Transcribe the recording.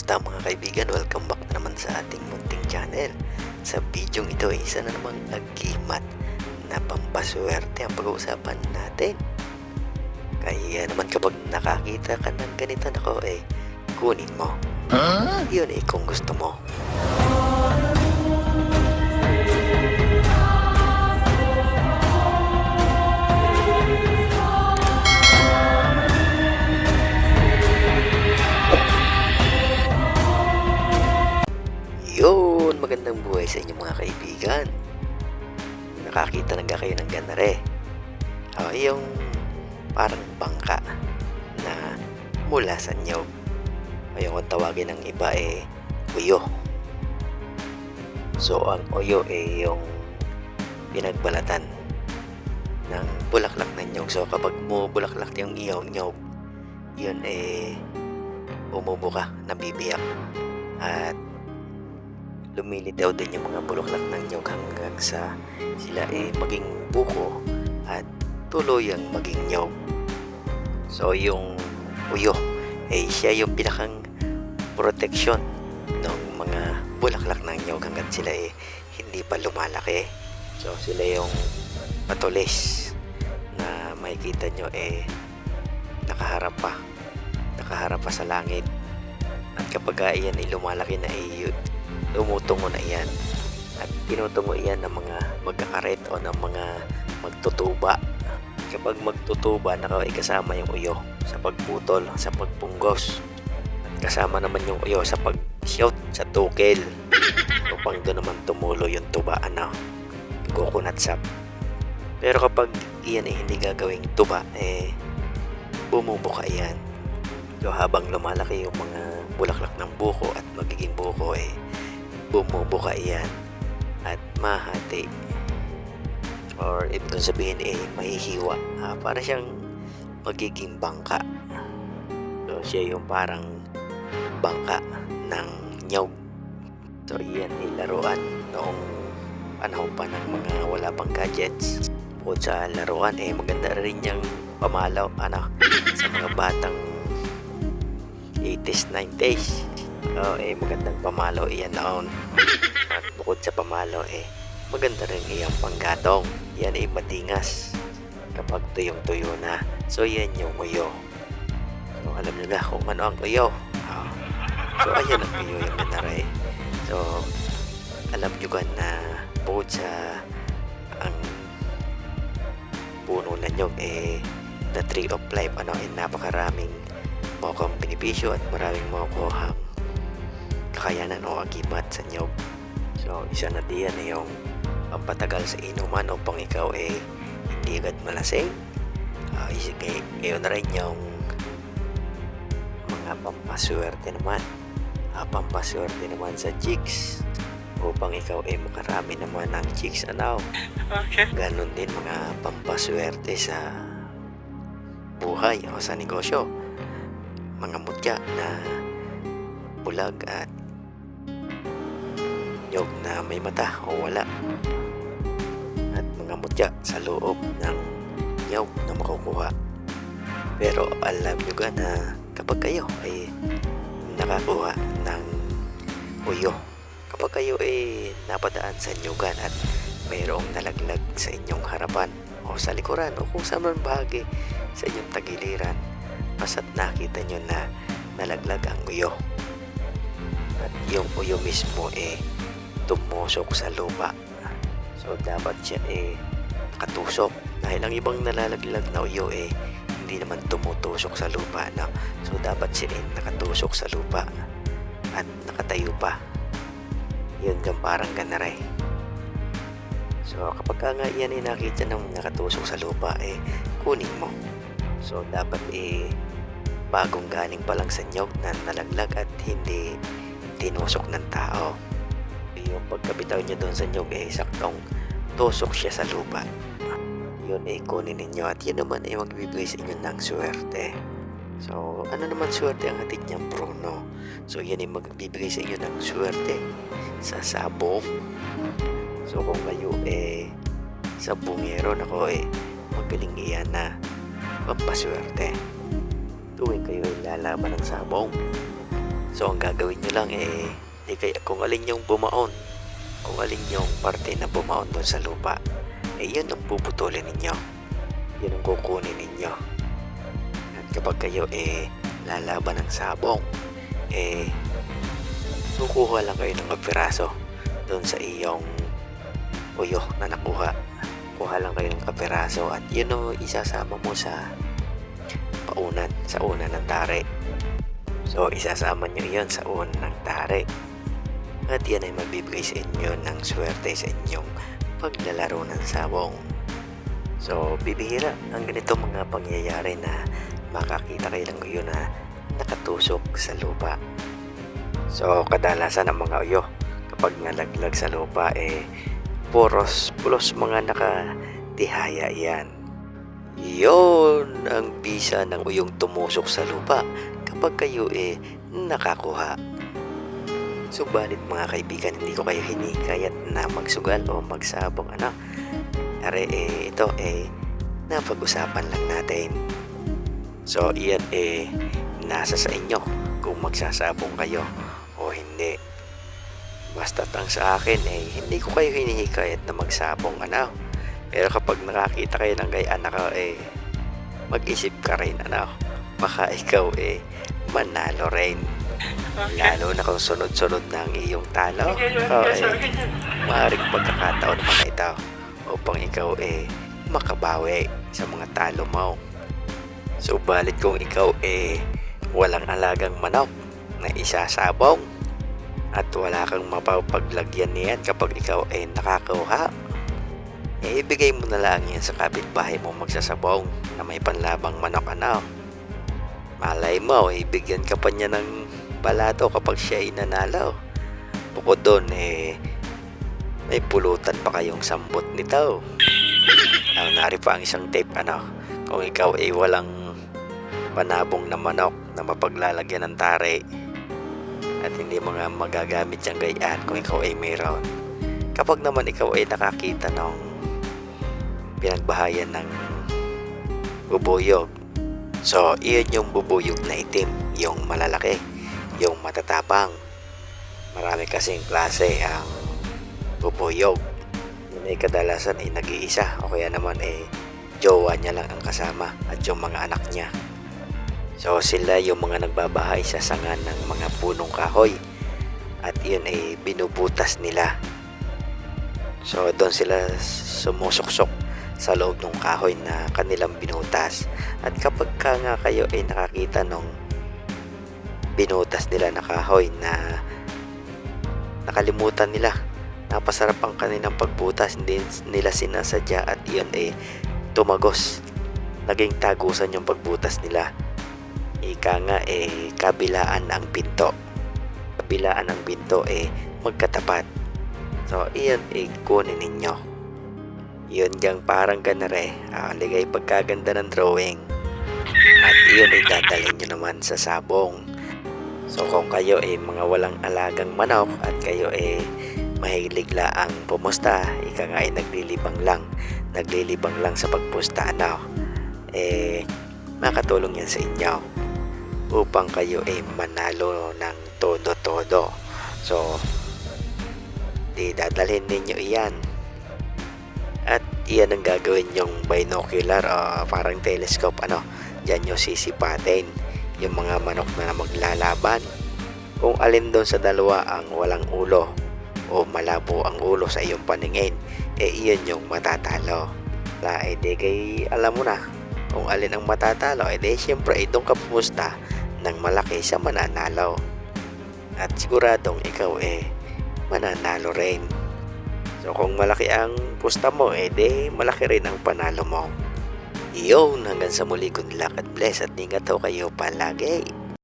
Kamusta mga kaibigan? Welcome back na naman sa ating munting channel. Sa video ito ay isa na namang agimat na pampaswerte ang pag-uusapan natin. Kaya naman kapag nakakita ka ng ganito nako kunin mo. Yun kung gusto mo. Yun, magandang buhay sa inyo mga kaibigan. Nakakita na kayo ng ganare. Yung parang bangka na mula sa nyog. O yung kung tawagin ng iba uyo. So ang uyo yung pinagbalatan ng bulaklak ng nyog. So kapag bulaklak yung nyog, yun bumubuka, nabibiyak. At lumilitaw din yung mga bulaklak ng nyog hanggang sa sila maging buko at tuluyang maging nyog. So yung uyo siya yung pinakang proteksyon ng mga bulaklak ng nyog hanggang sila hindi pa lumalaki. So sila yung matulis na makikita nyo nakaharap pa sa langit. At kapag iyan lumalaki na tumutungo na iyan at tinutungo iyan ng mga magkakaret o ng mga magtutuba. Kapag magtutuba kasama yung uyo sa pagputol, sa pagpunggos, at kasama naman yung uyo sa pag-shoot sa tukil upang doon naman tumulo yung tuba, coconut sap. Pero kapag iyan hindi gagawing tuba, bumubuka iyan. So habang lumalaki yung mga bulaklak ng buko at magiging buko bumubuka iyan at mahati, or ibig sabihin mahihiwa, para siyang magiging bangka. So siya yung parang bangka ng nyog. So iyan laruan noong panahon pa ng mga wala pang gadgets. Bukod sa laruan maganda rin niyang pamalaw sa mga batang 80s, 90s. Magandang pamalo iyan noon. At bukod sa pamalo maganda rin iyang panggatong. Yan matingas kapag tuyong-tuyo na. So yan yung uyo. So alam nyo na kung ano ang uyo. So ayan ang uyo yung ganare. So alam nyo ka na bukod sa ang puno na nyog the tree of life napakaraming mukhang benepisyo at maraming makukuhang kakayanan o agimat sa nyog. So isa na diyan yung pampatagal sa inuman upang ikaw hindi agad malasing. Ngayon na rin yung mga pampaswerte naman sa chicks upang ikaw makarami naman ng chicks. Okay. Ganon din mga pampaswerte sa buhay o sa negosyo. Mga mutya na bulag at nyog na may mata o wala, at mga mutya sa loob ng nyog na makukuha. Pero alam nyo ga na kapag kayo nakakuha ng uyo, kapag kayo napadaan sa nyugan at mayroong nalaglag sa inyong harapan o sa likuran o kung saan man bahagi sa inyong tagiliran, basta't nakita nyo na nalaglag ang uyo at yung uyo mismo tumusok sa lupa. So dapat siya nakatusok, dahil ang ibang nalalaglag na uyo hindi naman tumutusok sa lupa, So dapat siya nakatusok sa lupa at nakatayo pa. Yun yung parang ganare. So kapag nga yan nakita ng nakatusok sa lupa, kunin mo. So dapat bagong galing pa lang sa nyog na nalaglag at hindi tinusok ng tao. Yung pagkabitaw nyo doon sa nyog saktong tusok siya sa lupa. Yun kunin ninyo at yun naman magbibigay sa inyo ng swerte. So ano naman swerte ang hatid niyang Bruno? So yan magbibigay sa inyo ng swerte sa sabong. So kung kayo sabongero, magaling iyan na pampaswerte tuwing kayo lalaban ng sabong. So ang gagawin nyo lang kaya kung alin yung bumaon, kung alin yung parte na bumaon doon sa lupa, yun ang puputulin ninyo. Yun ang kukunin ninyo. At kapag kayo lalaban ng sabong, kukuha lang kayo ng kapiraso doon sa iyong uyo na nakuha. Kuha lang kayo ng kapiraso at yun ang isasama mo sa paunan, sa unan ng tari. So isasama nyo yun sa unan ng tari. At yan ay mabibigay sa inyo ng swerte sa inyong paglalaro ng sabong. So bibihira ang ganito mga pangyayari na makakita kayo ng uyo na nakatusok sa lupa. So kadalasan ang mga uyo kapag nalaglag sa lupa pulos mga nakatihaya yan. Yon ang bisa ng uyong tumusok sa lupa kapag kayo nakakuha. Subalit mga kaibigan, hindi ko kayo hinikayat na magsugal o magsabong ito napag-usapan lang natin. So iyan nasa sa inyo kung magsasabong kayo o hindi. Basta't ang sa akin hindi ko kayo hinihikayat na magsabong Pero kapag nakakita kayo ng gayaan mag-isip ka rin baka ikaw manalo rin. Lalo na kung sunod-sunod na ang iyong talo. Maaaring pagkakataon naman ito upang ikaw makabawi sa mga talo mo. Subalit kung ikaw walang alagang manok na isasabong at wala kang mapapaglagyan niyan kapag ikaw nakakuha, ibigay mo na lang yan sa kapitbahay mo magsasabong na may panlabang manok Malay mo, bigyan ka pa niya ng palato kapag siya ay nanalo. Bukod doon may pulutan pa kayong sambot nito. Nari pa ang isang tape kung ikaw walang panabong na manok na mapaglalagyan ng tari at hindi mga magagamit siyang gayaan kung ikaw mayroon. Kapag naman ikaw nakakita ng pinagbahayan ng bubuyog, so iyon yung bubuyog na itim, yung malalaki, yung matatapang. Marami kasing klase ang bubuyog. May kadalasan nag-iisa o kaya naman jowa niya lang ang kasama at yung mga anak niya. So sila yung mga nagbabahay sa sanga ng mga punong kahoy at yun binubutas nila. So doon sila sumusuksok sa loob ng kahoy na kanilang binutas. At kapag nga kayo nakakita nung binutas nila na kahoy na nakalimutan nila, napasarap ang kanilang pagbutas, hindi nila sinasadya at yun tumagos, naging tagusan yung pagbutas nila. Ika nga kabilaan ang pinto, magkatapat. So iyan kunin ninyo. Yun diyang parang ganare, ligay pagkaganda ng drawing. At iyon dadalhin nyo naman sa sabong. So kung kayo mga walang alagang manok at kayo mahilig laang pumusta, ika nga naglilibang lang sa pagpusta makatulong yan sa inyo upang kayo manalo ng todo-todo. So dadalhin ninyo iyan at iyan ang gagawin yung binocular parang telescope dyan nyo sisipatin yung mga manok na maglalaban. Kung alin doon sa dalawa ang walang ulo o malabo ang ulo sa iyong paningin, iyon yung matatalo. Kay alam mo na kung alin ang matatalo, siyempre doon ka pumusta ng malaki sa mananalo. At siguradong ikaw mananalo rin. So kung malaki ang pusta mo, malaki rin ang panalo mo. Iyon, hanggang sa muli, good luck at bless at ingat kayo palagi.